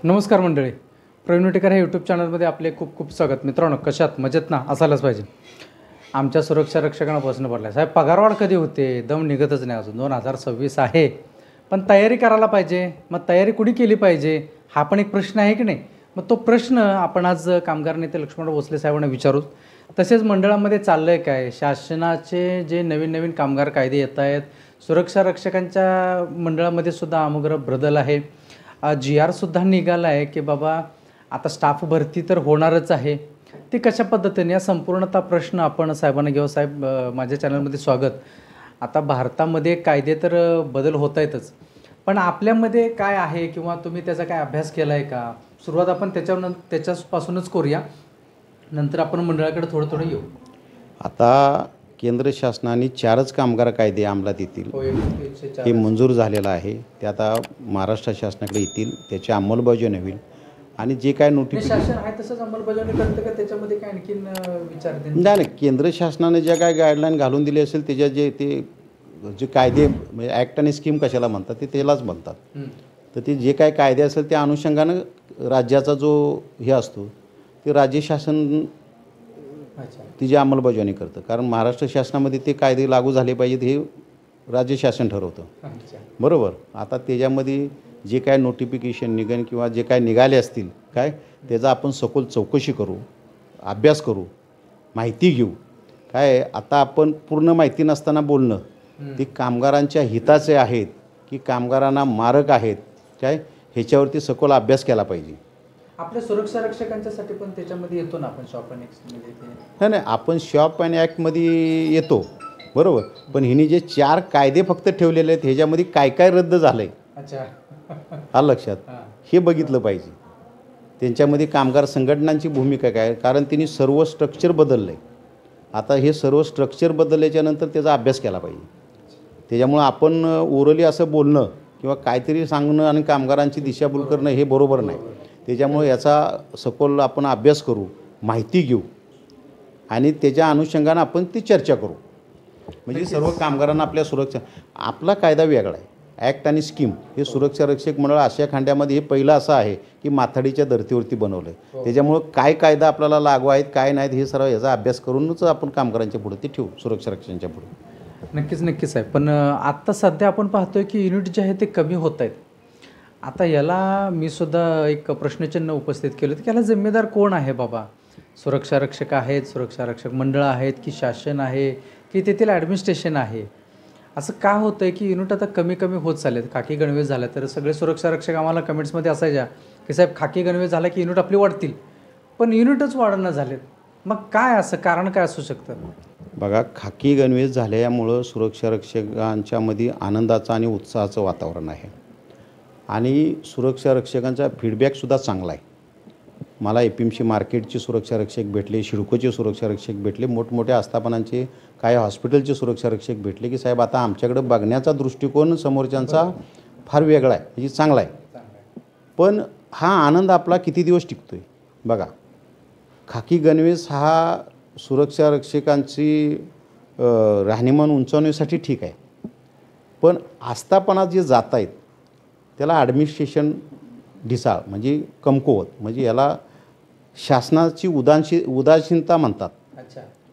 नमस्कार मंडळी, प्रवीण विटेकर ह्या यूट्यूब चॅनलमध्ये आपले खूप खूप स्वागत. मित्रांनो, कशात मजेत ना? असायलाच पाहिजे. आमच्या सुरक्षा रक्षकांना प्रश्न पडला, साहेब पगारवाढ कधी होते? दम निघतच नाही अजून. 2026 आहे, पण तयारी करायला पाहिजे. मग तयारी कुणी केली पाहिजे हा पण एक प्रश्न आहे की नाही? मग तो प्रश्न आपण आज कामगार नेते लक्ष्मण भोसले साहेबांना विचारू. तसेच मंडळामध्ये चाललं आहे काय, शासनाचे जे नवीन नवीन कामगार कायदे येत आहेत, सुरक्षा रक्षकांच्या मंडळामध्ये सुद्धा आमुग्र बदल आहे. GR सुद्धा निघाला आहे की बाबा आता स्टाफ भरती तर होणारच आहे. ते कशा पद्धतीने या संपूर्णता प्रश्न आपण साहेबांना घेऊ. साहेब, माझ्या चॅनलमध्ये स्वागत. आता भारतामध्ये कायदे तर बदल होत आहेतच, पण आपल्यामध्ये काय आहे किंवा तुम्ही त्याचा काय अभ्यास केला आहे का? सुरुवात आपण त्याच्यापासूनच करूया, नंतर आपण मंडळाकडे थोडं थोडं येऊ. आता केंद्र शासनाने 4च कामगार कायदे अंमलात येतील. ते मंजूर झालेलं आहे. ते आता महाराष्ट्र शासनाकडे येतील, त्याची अंमलबजावणी होईल. आणि जे काय शासन आहे तसंच अंमलबजावणी करतं का? त्याच्यामध्ये काय आणखीन विचार नाही, केंद्र शासनाने ज्या काय गाईडलाईन घालून दिली असेल त्याच्या जे कायदे म्हणजे ॲक्ट आणि स्कीम कशाला म्हणतात ते त्यालाच म्हणतात. तर ते जे काय कायदे असेल त्या अनुषंगानं राज्याचा जो हे असतो ते राज्य शासन तिची अंमलबजावणी करतं. कारण महाराष्ट्र शासनामध्ये ते कायदे लागू झाले पाहिजेत हे राज्य शासन ठरवतं. बरोबर. आता त्याच्यामध्ये जे काय नोटिफिकेशन निघेन किंवा जे काय निघाले असतील काय त्याचा आपण सखोल चौकशी करू, अभ्यास करू, माहिती घेऊ. काय आता आपण पूर्ण माहिती नसताना बोलणं ते कामगारांच्या हिताचे आहेत की कामगारांना मारक आहेत काय ह्याच्यावरती सखोल अभ्यास केला पाहिजे. आपल्या सुरक्षा रक्षकांच्यासाठी पण त्याच्यामध्ये येतो ना आपण शॉप अँड ॲक्टमध्ये? नाही, आपण शॉप अँड ॲक्टमध्ये येतो बरोबर, पण हिने जे 4 कायदे फक्त ठेवलेले आहेत ह्याच्यामध्ये काय काय रद्द झालं आहे हा लक्षात हे बघितलं पाहिजे. त्यांच्यामध्ये कामगार संघटनांची भूमिका काय, कारण त्यांनी सर्व स्ट्रक्चर बदललं आहे. आता हे सर्व स्ट्रक्चर बदलल्याच्यानंतर त्याचा अभ्यास केला पाहिजे. त्याच्यामुळं आपण ओरली असं बोलणं किंवा काहीतरी सांगणं आणि कामगारांची दिशाभूल करणं हे बरोबर नाही. त्याच्यामुळे याचा सखोल आपण अभ्यास करू, माहिती घेऊ आणि त्याच्या अनुषंगानं आपण ती चर्चा करू. म्हणजे सर्व कामगारांना आपल्या सुरक्षा आपला कायदा वेगळा आहे. ॲक्ट आणि स्कीम हे सुरक्षा रक्षक मंडळ आशिया खंडामध्ये हे पहिलं असं आहे की माथाडीच्या धर्तीवरती बनवलं आहे. त्याच्यामुळं काय कायदा आपल्याला लागू आहेत काय नाहीत हे सर्व याचा अभ्यास करूनच आपण कामगारांच्या पुढे ते ठेवू, सुरक्षा रक्षकांच्या पुढे. नक्कीच आहे. पण आत्ता सध्या आपण पाहतोय की युनिट जे आहे ते कमी होत आहेत. आता याला मी सुद्धा एक प्रश्नचिन्ह उपस्थित केलं की याला जिम्मेदार कोण आहे बाबा? सुरक्षा रक्षक आहेत, सुरक्षा रक्षक मंडळ आहेत की शासन आहे की तेथील ॲडमिनिस्ट्रेशन आहे? असं का होतं आहे की युनिट आता कमी कमी होत चालले आहेत? खाकी गणवेश झालं तर सगळे सुरक्षा रक्षक आम्हाला कमेंट्समध्ये असायच्या की साहेब खाकी गणवेश झाला की युनिट आपली वाढतील, पण युनिटच वाढणं झालेत. मग काय असं कारण काय असू शकतं? बघा, खाकी गणवेश झाल्यामुळं सुरक्षा रक्षकांच्यामध्ये आनंदाचं आणि उत्साहाचं वातावरण आहे आणि सुरक्षा रक्षकांचा फीडबॅकसुद्धा चांगला आहे. मला APMC मार्केटचे सुरक्षा रक्षक भेटले, शिडकोचे सुरक्षा रक्षक भेटले, मोठमोठ्या आस्थापनांचे काही हॉस्पिटलचे सुरक्षा रक्षक भेटले की साहेब आता आमच्याकडे बघण्याचा दृष्टिकोन समोरच्यांचा फार वेगळा आहे, म्हणजे चांगला आहे. पण हा आनंद आपला किती दिवस टिकतो आहे बघा. खाकी गणवेश हा सुरक्षा रक्षकांची राहणीमान उंचावण्यासाठी ठीक आहे, पण आस्थापनात जे जात आहेत त्याला ॲडमिनिस्ट्रेशन ढिसाळ म्हणजे कमकुवत, म्हणजे याला शासनाची उदासीनता म्हणतात.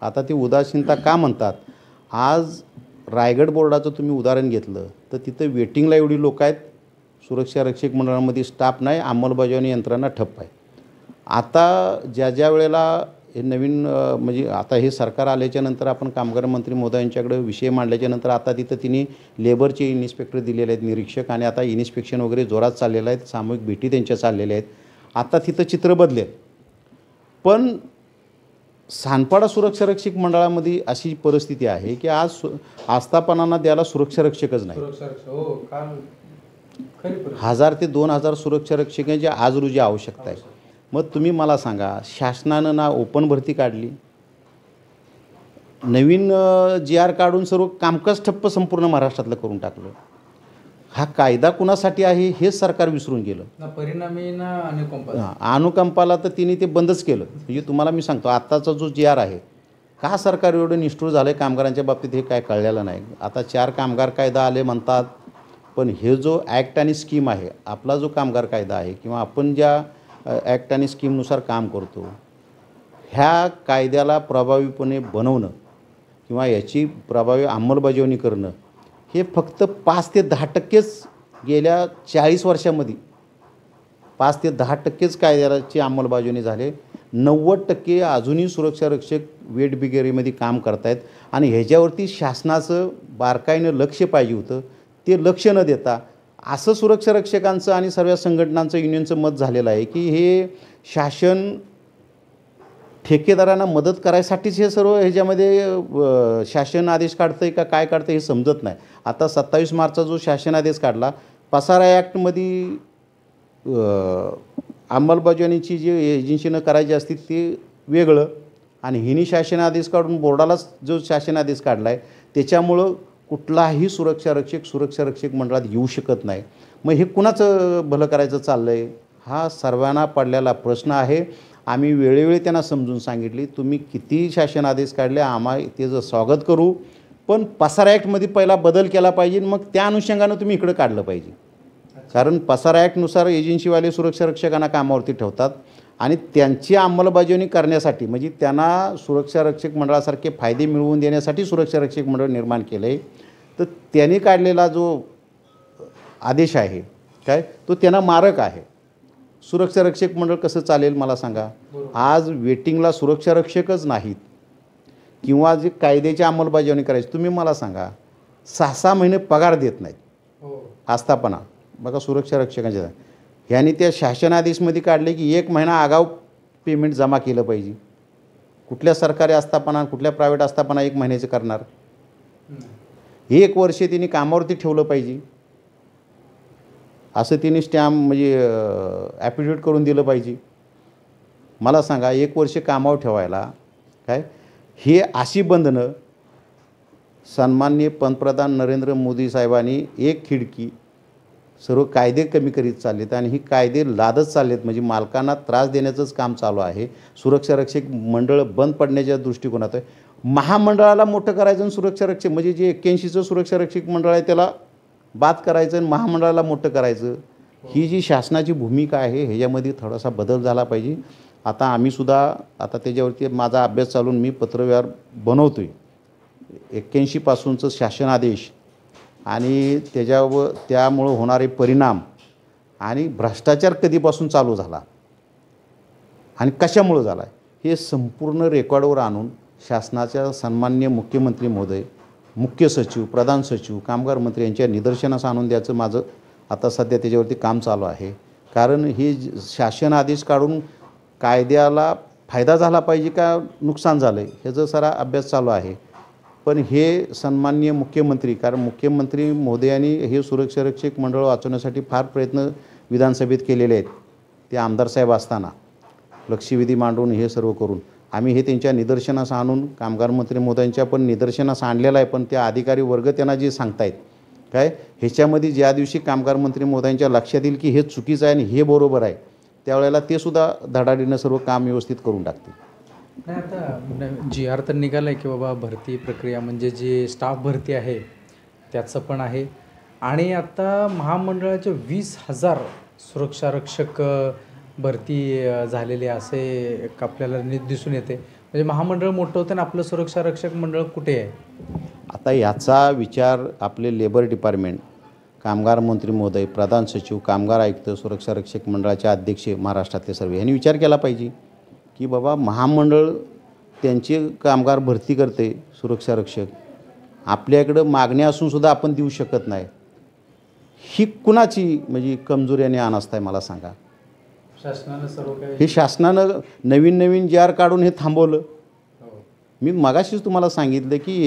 आता ती उदासीनता का म्हणतात? आज रायगड बोर्डाचं तुम्ही उदाहरण घेतलं तर तिथं वेटिंगला एवढी लोक आहेत, सुरक्षा रक्षक मंडळामध्ये स्टाफ नाही, अंमलबजावणी यंत्रणा ठप्प आहे. आता ज्या वेळेला हे नवीन म्हणजे आता हे सरकार आल्याच्यानंतर आपण कामगार मंत्री महोदयांच्याकडे विषय मांडल्याच्यानंतर आता तिथं तिने लेबरचे इन्स्पेक्टर दिलेले आहेत, निरीक्षक, आणि आता इन्स्पेक्शन वगैरे जोरात चाललेलं आहेत, सामूहिक भेटी त्यांच्या चाललेल्या आहेत. आता तिथं चित्र बदलेल. पण सानपाडा सुरक्षा रक्षक मंडळामध्ये अशी परिस्थिती आहे की आज आस्थापनांना द्यायला सुरक्षा रक्षकच नाही. 1000 ते 2000 सुरक्षा रक्षकांची आज रोजी आवश्यकता आहे. मग तुम्ही मला सांगा, शासनानं ना ओपन भरती काढली, नवीन GR काढून सर्व कामकाज ठप्प संपूर्ण महाराष्ट्रातलं करून टाकलं. हा कायदा कुणासाठी आहे हेच सरकार विसरून गेलं. परिणामी ना अनुकंपाला तर तिने ते बंदच केलं. म्हणजे तुम्हाला मी सांगतो आत्ताचा जो GR आहे का सरकार एवढं निष्ठूर झालं आहे कामगारांच्या बाबतीत हे काय कळलेलं नाही. आता 4 कामगार कायदा आले म्हणतात, पण हे जो ॲक्ट आणि स्कीम आहे, आपला जो कामगार कायदा आहे किंवा आपण ज्या ॲक्ट आणि स्कीमनुसार काम करतो, ह्या कायद्याला प्रभावीपणे बनवणं किंवा याची प्रभावी अंमलबजावणी करणं हे फक्त 5 ते 10%च गेल्या 40 वर्षामध्ये 5 ते 10%च कायद्याची अंमलबजावणी झाली. 90% अजूनही सुरक्षा रक्षक वेठबिगेरीमध्ये काम करत आहेत आणि ह्याच्यावरती शासनाचं बारकाईनं लक्ष पाहिजे होतं. ते लक्ष न देता असं सुरक्षा रक्षकांचं आणि सर्व संघटनांचं युनियनचं मत झालेलं आहे की हे शासन ठेकेदारांना मदत करायसाठीच हे सर्व ह्याच्यामध्ये शासन आदेश काढतं आहे का काय काढतं हे समजत नाही. आता 27 मार्चचा जो शासन आदेश काढला, पसारा ॲक्टमध्ये अंमलबजावणीची जी एजन्सीनं करायची असते ते वेगळं आणि हिनी शासन आदेश काढून बोर्डालाच जो शासन आदेश काढला आहे त्याच्यामुळं कुठलाही सुरक्षा रक्षक मंडळात येऊ शकत नाही. मग हे कुणाचं भलं करायचं चाललं आहे हा सर्वांना पडलेला प्रश्न आहे. आम्ही वेळोवेळी त्यांना समजून सांगितली, तुम्ही किती शासन आदेश काढले त्याचं स्वागत करू, पण पसारा ॲक्टमध्ये पहिला बदल केला पाहिजे, मग त्या अनुषंगानं तुम्ही इकडं काढलं पाहिजे. कारण पसारा ॲक्टनुसार एजन्सीवाले सुरक्षा रक्षकांना कामावरती ठेवतात आणि त्यांची अंमलबजावणी करण्यासाठी म्हणजे त्यांना सुरक्षा रक्षक मंडळासारखे फायदे मिळवून देण्यासाठी सुरक्षा रक्षक मंडळ निर्माण केलं आहे. तर त्यांनी काढलेला जो आदेश आहे काय तो त्यांना मारक आहे. सुरक्षा रक्षक मंडळ कसं चालेल मला सांगा. आज वेटिंगला सुरक्षा रक्षकच नाहीत किंवा जे कायद्याची अंमलबजावणी करायची, तुम्ही मला सांगा 6-6 महिने पगार देत नाहीत आस्थापना. बघा सुरक्षा रक्षकांच्या ह्यांनी त्या शासन आदेशमध्ये काढले की 1 महिना आगाऊ पेमेंट जमा केलं पाहिजे. कुठल्या सरकारी आस्थापना कुठल्या प्रायव्हेट आस्थापना 1 महिन्याचं करणार. 1 वर्ष त्यांनी कामावरती ठेवलं पाहिजे असं त्यांनी स्टॅम्प म्हणजे ॲफिडेविट करून दिलं पाहिजे. मला सांगा 1 वर्ष कामावर ठेवायला काय हे अशी बंधनं सन्माननीय पंतप्रधान नरेंद्र मोदी साहेबांनी एक खिडकी सर्व कायदे कमी करीत चाललेत आणि ही कायदे लादत चाललेत. म्हणजे मालकांना त्रास देण्याचंच काम चालू आहे. सुरक्षा रक्षक मंडळ बंद पडण्याच्या दृष्टिकोनात आहे. महामंडळाला मोठं करायचं आणि सुरक्षा रक्षक म्हणजे जे 81चं सुरक्षा रक्षक मंडळ आहे त्याला बाद करायचं आणि महामंडळाला मोठं करायचं, ही जी शासनाची भूमिका आहे ह्याच्यामध्ये थोडासा बदल झाला पाहिजे. आता आम्हीसुद्धा आता त्याच्यावरती माझा अभ्यास चालून मी पत्रव्यवहार बनवतो आहे. 81 पासूनचं शासन आदेश आणि त्यामुळं होणारे परिणाम आणि भ्रष्टाचार कधीपासून चालू झाला आणि कशामुळं झाला हे संपूर्ण रेकॉर्डवर आणून शासनाच्या सन्माननीय मुख्यमंत्री महोदय, मुख्य सचिव, प्रधान सचिव, कामगार मंत्री यांच्या निदर्शनास आणून द्यायचं माझं आता सध्या त्याच्यावरती काम चालू आहे. कारण हे शासन आदेश काढून कायद्याला फायदा झाला पाहिजे का नुकसान झालं आहे ह्याचा सारा अभ्यास चालू आहे. पण हे सन्माननीय मुख्यमंत्री, कारण मुख्यमंत्री महोदयांनी हे सुरक्षा रक्षक मंडळ वाचवण्यासाठी फार प्रयत्न विधानसभेत केलेले आहेत. ते आमदार साहेब असताना लक्षवेधी मांडून हे सर्व करून आम्ही हे त्यांच्या निदर्शनास आणून कामगार मंत्री महोदयांच्या पण निदर्शनास आणलेलं आहे. पण त्या अधिकारी वर्ग त्यांना जे सांगतायत काय ह्याच्यामध्ये ज्या दिवशी कामगार मंत्री महोदयांच्या लक्षात येईल की हे चुकीचं आहे आणि हे बरोबर आहे त्यावेळेला ते सुद्धा धडाडीनं सर्व काम व्यवस्थित करून टाकतील. नाही आता GR तर निघालं आहे की बाबा भरती प्रक्रिया म्हणजे जे स्टाफ भरती आहे त्याचं पण आहे आणि आता महामंडळाचे 20,000 सुरक्षा रक्षक भरती झालेली असे एक आपल्याला दिसून येते. म्हणजे महामंडळ मोठं होतं आणि आपलं सुरक्षा रक्षक मंडळ कुठे आहे. आता याचा विचार आपले लेबर डिपार्टमेंट, कामगार मंत्री महोदय, प्रधान सचिव, कामगार आयुक्त, सुरक्षा रक्षक मंडळाचे अध्यक्ष महाराष्ट्रातले सर्व यांनी विचार केला पाहिजे की बाबा महामंडळ त्यांचे कामगार भरती करते सुरक्षा रक्षक, आपल्याकडं मागणी असूनसुद्धा आपण देऊ शकत नाही. ही कुणाची म्हणजे कमजोरी आणि अनास्था आहे मला सांगा. शासनानं सर्व काही हे शासनानं नवीन GR काढून हे थांबवलं. मी मगाशीच तुम्हाला सांगितलं की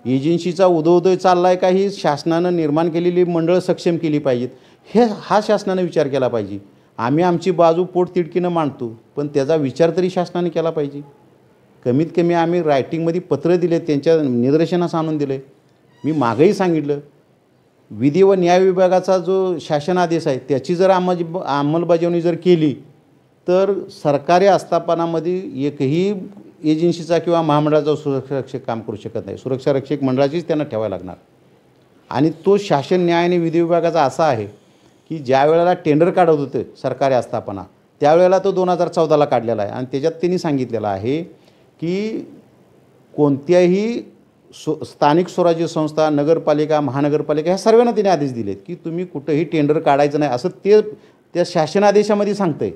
एजन्सीचा उदोउदय चालला आहे का ही शासनानं निर्माण केलेली मंडळं सक्षम केली पाहिजेत हा शासनानं विचार केला पाहिजे. आम्ही आमची बाजू पोटतिडकीनं मांडतो पण त्याचा विचार तरी शासनाने केला पाहिजे. कमीत कमी आम्ही रायटिंगमध्ये पत्र दिले, त्यांच्या निदर्शनास आणून दिले. मी मागंही सांगितलं विधी व न्याय विभागाचा जो शासन आदेश आहे त्याची जर अंमलबजावणी जर केली तर सरकारी आस्थापनामध्ये एकही एजन्सीचा किंवा महामंडळाचा सुरक्षा रक्षक काम करू शकत नाही. सुरक्षा रक्षक मंडळाचीच त्यांना ठेवायला लागणार. आणि तो शासन न्याय आणि विधी विभागाचा असा आहे की ज्या वेळेला टेंडर काढत होते सरकारी आस्थापना त्यावेळेला तो 2014ला काढलेला आहे आणि त्याच्यात त्यांनी सांगितलेलं आहे की कोणत्याही स्थानिक स्वराज्य संस्था, नगरपालिका, महानगरपालिका ह्या सर्वांना त्यांनी आदेश दिलेत की तुम्ही कुठंही टेंडर काढायचं नाही असं ते त्या शासनादेशामध्ये सांगतंय.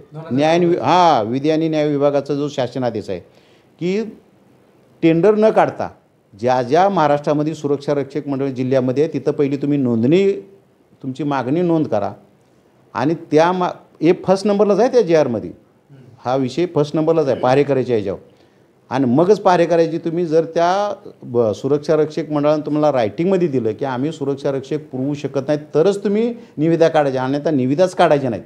विधी आणि न्याय विभागाचा जो शासनादेश आहे की टेंडर न काढता ज्या ज्या महाराष्ट्रामध्ये सुरक्षा रक्षक मंडळ जिल्ह्यामध्ये तिथं पहिली तुम्ही नोंदणी, तुमची मागणी नोंद करा आणि त्या फर्स्ट नंबरलाच आहे त्या JR मध्ये. हा विषय फर्स्ट नंबरलाच आहे पहारेकऱ्याच्या ह्याच्यावर. आणि मगच पहारेकऱ्याची तुम्ही जर त्या सुरक्षा रक्षक मंडळानं तुम्हाला रायटिंगमध्ये दिलं की आम्ही सुरक्षा रक्षक पुरवू शकत नाही तरच तुम्ही निविदा काढायच्या, अन्यथा निविदाच काढायच्या नाहीत.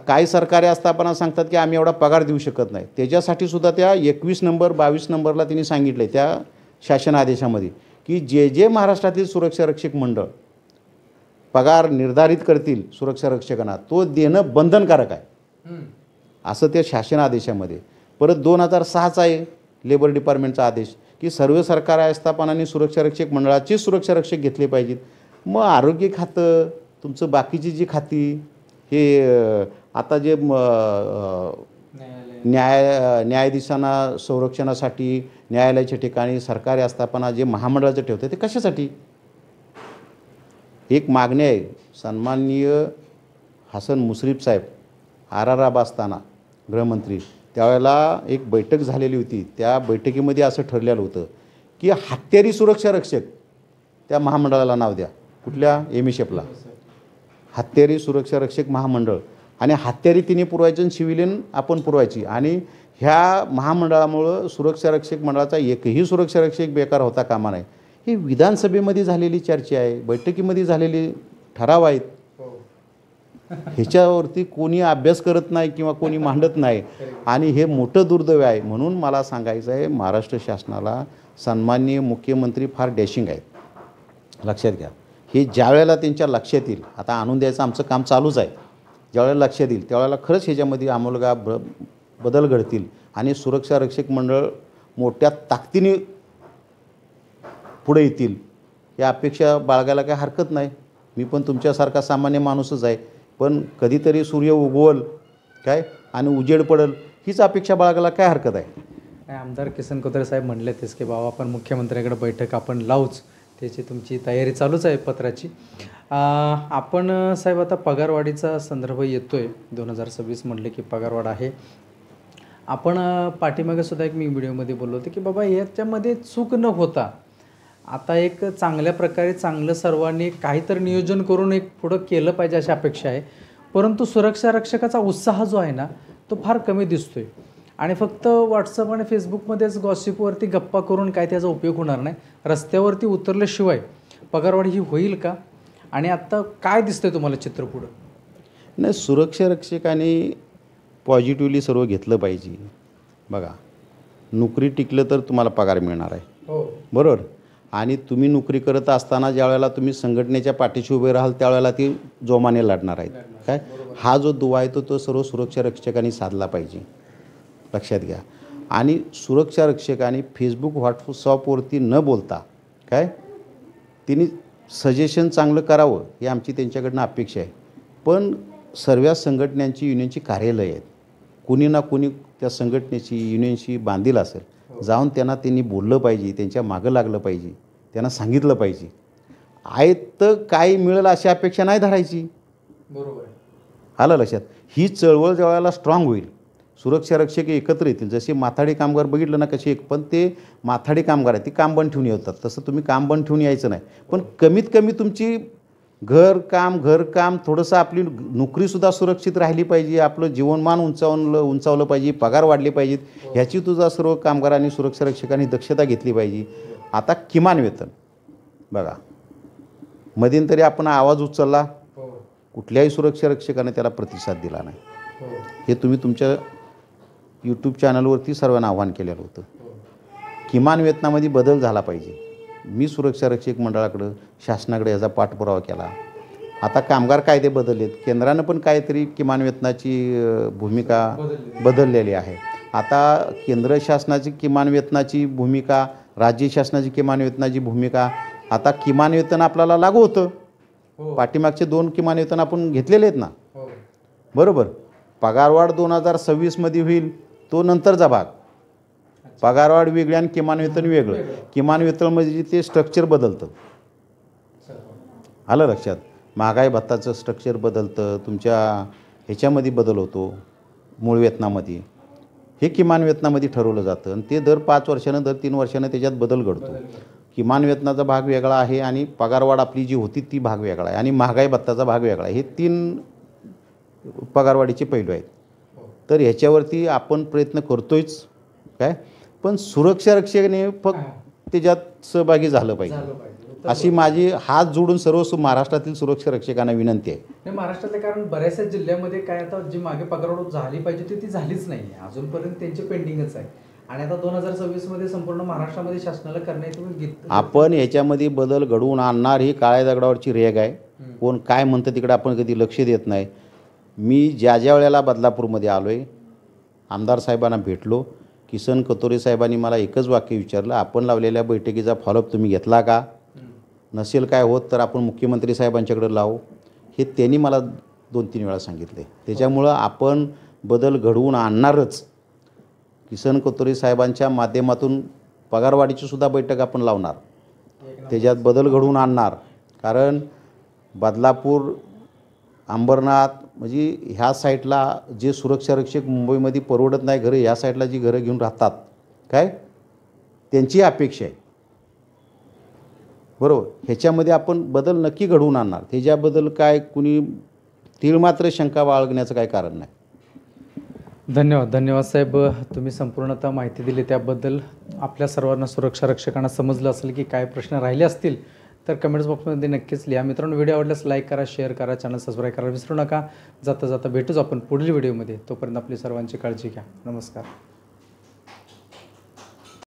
काही सरकारी आस्थापना सांगतात की आम्ही एवढा पगार देऊ शकत नाही. त्याच्यासाठी सुद्धा त्या 21 नंबर 22 नंबरला त्यांनी सांगितलं आहे त्या शासन आदेशामध्ये की जे महाराष्ट्रातील सुरक्षा रक्षक मंडळ पगार निर्धारित करतील सुरक्षा रक्षकांना तो देणं बंधनकारक आहे असं त्या शासन आदेशामध्ये. परत 2006चा आहे लेबर डिपार्टमेंटचा आदेश की सर्व सरकारी आस्थापनांनी सुरक्षा रक्षक मंडळाचे सुरक्षा रक्षक घेतले पाहिजेत. मग आरोग्य खातं, तुमचं बाकीची जी खाती, हे आता जे न्यायाधीशांना संरक्षणासाठी न्यायालयाच्या ठिकाणी सरकारी आस्थापना जे महामंडळाचं ठेवतं ते कशासाठी? एक मागणी आहे. सन्माननीय हसन मुश्रीफ साहेब RR असताना गृहमंत्री त्यावेळेला एक बैठक झालेली होती. त्या बैठकीमध्ये असं ठरलेलं होतं की हत्यारी सुरक्षा रक्षक त्या महामंडळाला नाव द्या. कुठल्या? MSFला हत्यारी सुरक्षा रक्षक महामंडळ. आणि हत्यारी तिने पुरवायचं आणि सिव्हिलियन आपण पुरवायची. आणि ह्या महामंडळामुळं सुरक्षा रक्षक मंडळाचा एकही सुरक्षा रक्षक बेकार होता कामा नये. ही विधानसभेमध्ये झालेली चर्चा आहे, बैठकीमध्ये झालेली ठराव आहेत. ह्याच्यावरती कोणी अभ्यास करत नाही किंवा कोणी मांडत नाही आणि हे मोठं दुर्दैव आहे. म्हणून मला सांगायचं आहे महाराष्ट्र शासनाला सन्माननीय मुख्यमंत्री फार डॅशिंग आहेत, लक्षात घ्या. हे ज्या वेळेला त्यांच्या लक्षात येईल, आता आणून द्यायचं आमचं काम चालूच आहे, ज्यावेळेला लक्षात येईल त्यावेळेला खरंच ह्याच्यामध्ये आमूलगा बदल घडतील आणि सुरक्षा रक्षक मंडळ मोठ्या ताकदीने पुढे येतील या अपेक्षा बाळगायला काही हरकत नाही. मी पण तुमच्यासारखा सामान्य माणूसच आहे, पण कधीतरी सूर्य उगवल काय आणि उजेड पडेल हीच अपेक्षा बाळगायला काय हरकत आहे. आमदार किसन कोथळे साहेब म्हणले तेच की बाबा आपण मुख्यमंत्र्यांकडे बैठक आपण लावूच, त्याची तुमची तयारी चालूच आहे पत्राची. आपण साहेब आता पगारवाढीचा संदर्भ येतो आहे. 2026 म्हणले की पगारवाढ आहे. आपण पाठीमागे सुद्धा एक मी व्हिडिओमध्ये बोललो होतो की बाबा याच्यामध्ये चूक न होता आता एक चांगल्या प्रकारे चांगलं सर्वांनी काहीतरी नियोजन करून एक पुढं केलं पाहिजे अशी अपेक्षा आहे. परंतु सुरक्षा रक्षकाचा उत्साह जो आहे ना तो फार कमी दिसतोय आणि फक्त व्हॉट्सअप आणि फेसबुकमध्येच गॉसिपवरती गप्पा करून काय त्याचा उपयोग होणार नाही. रस्त्यावरती उतरल्याशिवाय पगारवाढ ही होईल का? आणि आत्ता काय दिसतंय तुम्हाला चित्र पुढं? नाही, सुरक्षा रक्षकांनी पॉझिटिव्हली सर्व घेतलं पाहिजे. बघा, नोकरी टिकलं तर तुम्हाला पगार मिळणार आहे, हो बरोबर. आणि तुम्ही नोकरी करत असताना ज्या वेळेला तुम्ही संघटनेच्या पाठीशी उभे राहाल त्यावेळेला ती जोमाने लढणार आहेत काय. हा जो दुवा आहे तो सर्व सुरक्षा रक्षकांनी साधला पाहिजे, लक्षात घ्या. आणि सुरक्षा रक्षकांनी फेसबुक व्हॉट्सअपवरती न बोलता काय तिने सजेशन चांगलं करावं ही आमची त्यांच्याकडनं अपेक्षा आहे. पण सर्व संघटनांची युनियनची कार्यालय आहेत, कुणी ना कुणी त्या संघटनेची युनियनशी बांधील असेल, जाऊन त्यांनी बोललं पाहिजे, त्यांच्या मागं लागलं पाहिजे, त्यांना सांगितलं पाहिजे. आहे तर काय मिळेल अशी अपेक्षा नाही धरायची, बरोबर आलं लक्षात. ही चळवळ ज्यावेळेला स्ट्रॉंग होईल, सुरक्षा रक्षक एकत्र येतील. जसे माथाडी कामगार बघितलं ना कसे एक, पण ते माथाडी कामगार आहे, ती काम बंद ठेवून येतात. तसं तुम्ही काम बंद ठेवून यायचं नाही, पण कमीत कमी तुमची घरकाम थोडंसं आपली नोकरीसुद्धा सुरक्षित राहिली पाहिजे, आपलं जीवनमान उंचावलं पाहिजे, पगार वाढले पाहिजेत, ह्याची तुझा सर्व कामगारांनी सुरक्षा रक्षकांनी दक्षता घेतली पाहिजे. आता किमान वेतन बघा, मध्यंतरी आपण आवाज उचलला, कुठल्याही सुरक्षा रक्षकाने त्याला प्रतिसाद दिला नाही. हे तुम्ही तुमच्या यूट्यूब चॅनलवरती सर्वांना आव्हान केलेलं होतं. किमान वेतनामध्ये बदल झाला पाहिजे. मी सुरक्षा रक्षक मंडळाकडं शासनाकडे याचा पाठपुरावा केला. आता कामगार कायदे बदललेत, केंद्रानं पण काहीतरी किमान वेतनाची भूमिका बदललेली आहे. आता केंद्र शासनाची किमान वेतनाची भूमिका, राज्य शासनाची किमान वेतनाची भूमिका, आता किमान वेतन आपल्याला लागू होतं. पाठीमागचे 2 किमान वेतन आपण घेतलेले आहेत ना, बरोबर. पगारवाढ 2026मध्ये होईल, तो नंतरचा भाग. पगारवाढ वेगळी आणि किमान वेतन वेगळं. किमान वेतन म्हणजे ते स्ट्रक्चर बदलतं, आलं लक्षात. महागाई भत्ताचं स्ट्रक्चर बदलतं, तुमच्या ह्याच्यामध्ये बदल होतो, मूळ वेतनामध्ये. हे किमान वेतनामध्ये ठरवलं जातं आणि ते दर 5 वर्षानं दर 3 वर्षानं त्याच्यात बदल घडतो. किमान वेतनाचा भाग वेगळा आहे आणि पगारवाढ आपली जी होती ती भाग वेगळा आहे आणि महागाई भत्ताचा भाग वेगळा आहे. हे 3 पगारवाढीचे पैलू आहेत. तर ह्याच्यावरती आपण प्रयत्न करतोयच काय, पण सुरक्षा रक्षकाने फक्त त्याच्यात सहभागी झालं पाहिजे अशी माझी हात जोडून सर्व महाराष्ट्रातील सुरक्षा रक्षकांना विनंती आहे. नाही, महाराष्ट्रातले कारण बऱ्याचशा जिल्ह्यामध्ये काय आता जी मागे पगारवाढ झाली पाहिजे ती झालीच नाही आहे, अजूनपर्यंत त्यांची पेंडिंगच आहे. आणि आता 2026मध्ये संपूर्ण महाराष्ट्रामध्ये शासनाला करण्याची आपण याच्यामध्ये बदल घडवून आणणार ही काळ्या दगडावरची रेग आहे. कोण काय म्हणतं तिकडे आपण कधी लक्ष देत नाही. मी ज्या वेळेला बदलापूरमध्ये आलो आहे, आमदार साहेबांना भेटलो, किसन कतोरे साहेबांनी मला एकच वाक्य विचारलं, आपण लावलेल्या बैठकीचा फॉलोअप तुम्ही घेतला का, नसेल काय होत तर आपण मुख्यमंत्री साहेबांच्याकडे लावू. हे त्यांनी मला 2-3 वेळा सांगितले. त्याच्यामुळं आपण बदल घडवून आणणारच. किसन कतोरे साहेबांच्या माध्यमातून पगारवाढीची सुद्धा बैठक आपण लावणार, त्याच्यात बदल घडवून आणणार. कारण बदलापूर, अंबरनाथ म्हणजे ह्या साईडला जे सुरक्षा रक्षक मुंबईमध्ये परवडत नाही घरं, ह्या साईडला जी घरं घेऊन राहतात काय, त्यांची अपेक्षा आहे, बरोबर. ह्याच्यामध्ये आपण बदल नक्की घडवून आणणार. त्याच्याबद्दल काय कुणी तीळ मात्र शंका बाळगण्याचं काय कारण नाही. धन्यवाद साहेब, तुम्ही संपूर्णतः माहिती दिली त्याबद्दल. आपल्या सर्वांना सुरक्षा रक्षकांना समजलं असेल की काय प्रश्न राहिले असतील तर कमेंट्स बॉक्समध्ये नक्कीच लिहा. मित्रांनो, व्हिडिओ आवडल्यास लाईक करा, शेअर करा, चॅनल सबस्क्राईब करायला विसरू नका. जाता भेटूच आपण पुढील व्हिडिओमध्ये. तोपर्यंत आपली सर्वांची काळजी घ्या. नमस्कार.